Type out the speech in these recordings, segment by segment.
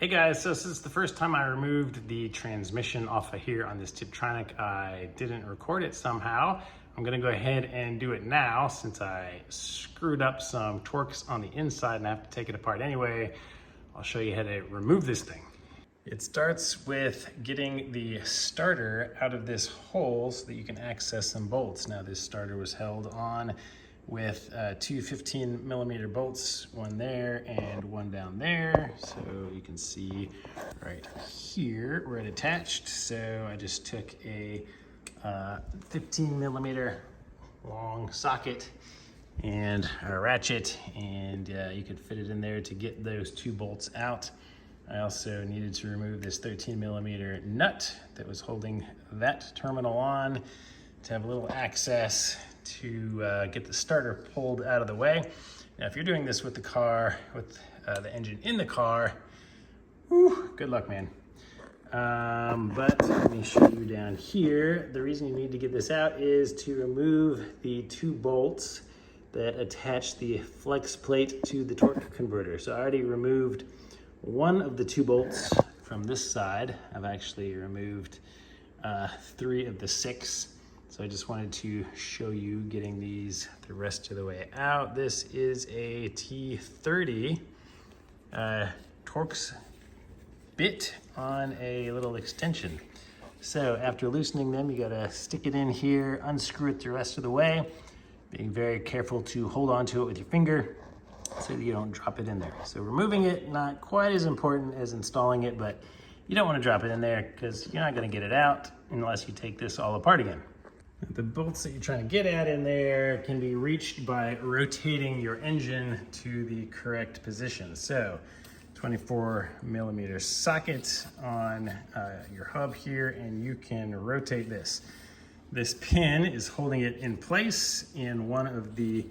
Hey guys, so this is the first time I removed the transmission off of here on this Tiptronic. I didn't record it somehow. I'm gonna go ahead and do it now since I screwed up some torques on the inside and I have to take it apart anyway. I'll show you how to remove this thing. It starts with getting the starter out of this hole so that you can access some bolts. Now this starter was held on with two 15mm bolts, one there and one down there. So you can see right here where it attached. So I just took a 15mm long socket and a ratchet, and you could fit it in there to get those two bolts out. I also needed to remove this 13mm nut that was holding that terminal on to have a little access to get the starter pulled out of the way. Now, if you're doing this with the car, with the engine in the car, whew, good luck, man. But let me show you down here. The reason you need to get this out is to remove the two bolts that attach the flex plate to the torque converter. So I already removed one of the two bolts from this side. I've actually removed 3 of the 6. So I just wanted to show you getting these the rest of the way out. This is a T30 Torx bit on a little extension. So after loosening them, you gotta stick it in here, unscrew it the rest of the way, being very careful to hold on to it with your finger so that you don't drop it in there. So removing it, not quite as important as installing it, but you don't wanna drop it in there because you're not gonna get it out unless you take this all apart again. The bolts that you're trying to get at in there can be reached by rotating your engine to the correct position. So 24mm socket on your hub here, and you can rotate this. This pin is holding it in place in one of the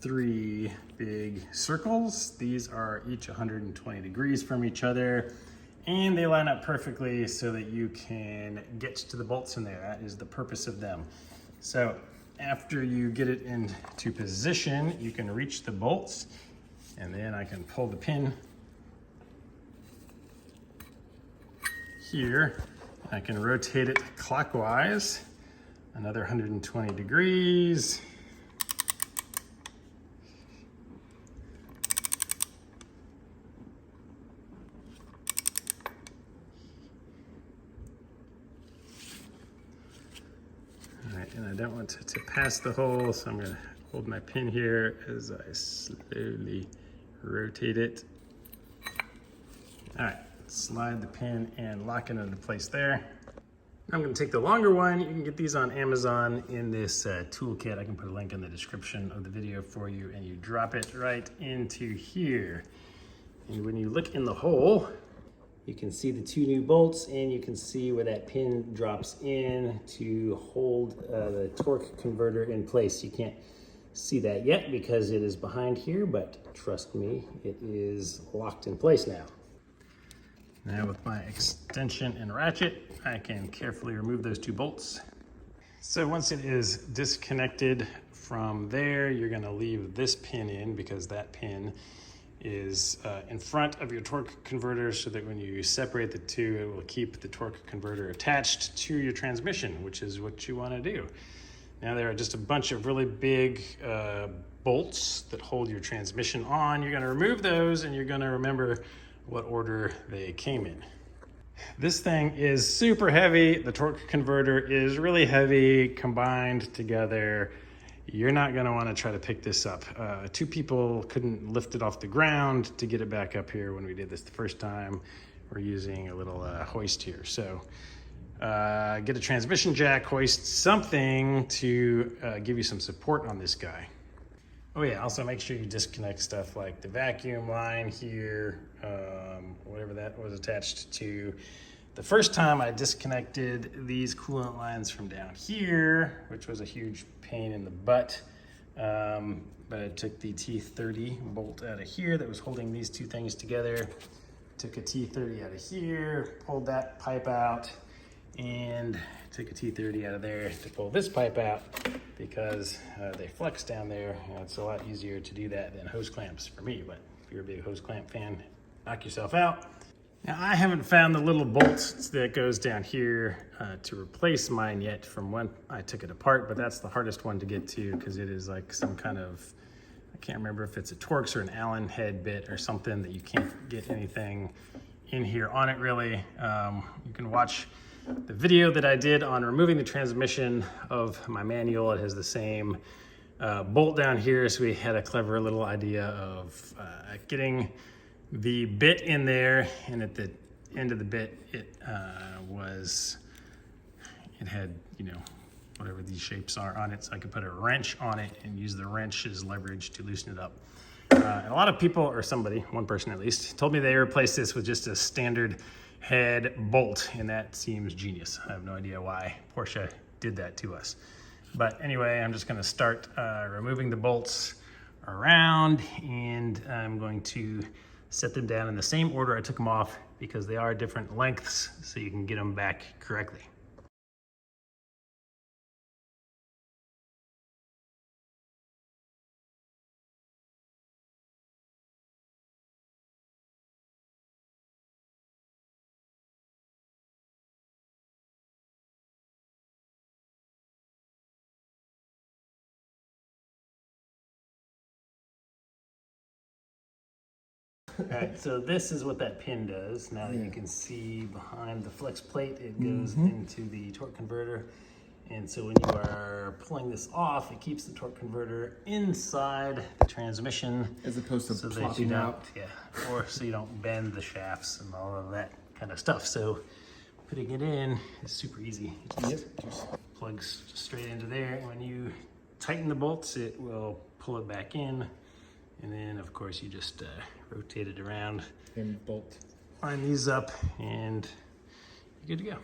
3 big circles. These are each 120 degrees from each other, and they line up perfectly so that you can get to the bolts in there. That is the purpose of them. So after you get it into position, you can reach the bolts, and then I can pull the pin here. I can rotate it clockwise, another 120 degrees. And I don't want it to pass the hole, so I'm going to hold my pin here as I slowly rotate it. All right, slide the pin and lock it into place there. I'm going to take the longer one. You can get these on Amazon in this toolkit. I can put a link in the description of the video for you, and you drop it right into here. And when you look in the hole, you can see the 2 new bolts, and you can see where that pin drops in to hold the torque converter in place. You can't see that yet because it is behind here, but trust me, it is locked in place now. Now with my extension and ratchet, I can carefully remove those 2 bolts. So once it is disconnected from there, you're gonna leave this pin in because that pin is in front of your torque converter, so that when you separate the 2, it will keep the torque converter attached to your transmission, which is what you want to do. Now there are just a bunch of really big bolts that hold your transmission on. You're going to remove those, and you're going to remember what order they came in. This thing is super heavy. The torque converter is really heavy. Combined together, you're not going to want to try to pick this up. 2 people couldn't lift it off the ground to get it back up here when we did this the first time. We're using a little hoist here. So get a transmission jack, hoist something to give you some support on this guy. Oh yeah, also make sure you disconnect stuff like the vacuum line here, whatever that was attached to. The first time I disconnected these coolant lines from down here, which was a huge pain in the butt, but I took the T30 bolt out of here that was holding these 2 things together, took a T30 out of here, pulled that pipe out, and took a T30 out of there to pull this pipe out because they flex down there. You know, it's a lot easier to do that than hose clamps for me, but if you're a big hose clamp fan, knock yourself out. Now, I haven't found the little bolt that goes down here to replace mine yet from when I took it apart, but that's the hardest one to get to because it is like some kind of, I can't remember if it's a Torx or an Allen head bit or something that you can't get anything in here on it really. You can watch the video that I did on removing the transmission of my manual. It has the same bolt down here, so we had a clever little idea of getting the bit in there, and at the end of the bit it had, you know, whatever these shapes are on it, so I could put a wrench on it and use the wrench as leverage to loosen it up. And a lot of people, or somebody, one person at least, told me they replaced this with just a standard head bolt, and that seems genius. I have no idea why Porsche did that to us. But anyway, I'm just gonna start removing the bolts around, and I'm going to set them down in the same order I took them off because they are different lengths, so you can get them back correctly. All right, so this is what that pin does. Now that you can see behind the flex plate, it goes into the torque converter. And so when you are pulling this off, it keeps the torque converter inside the transmission. As opposed to so plopping that you out. don't, yeah, or so you don't bend the shafts and all of that kind of stuff. So putting it in is super easy. It just plugs straight into there. And when you tighten the bolts, it will pull it back in. And then, of course, you just rotate it around And bolt. line these up, and you're good to go.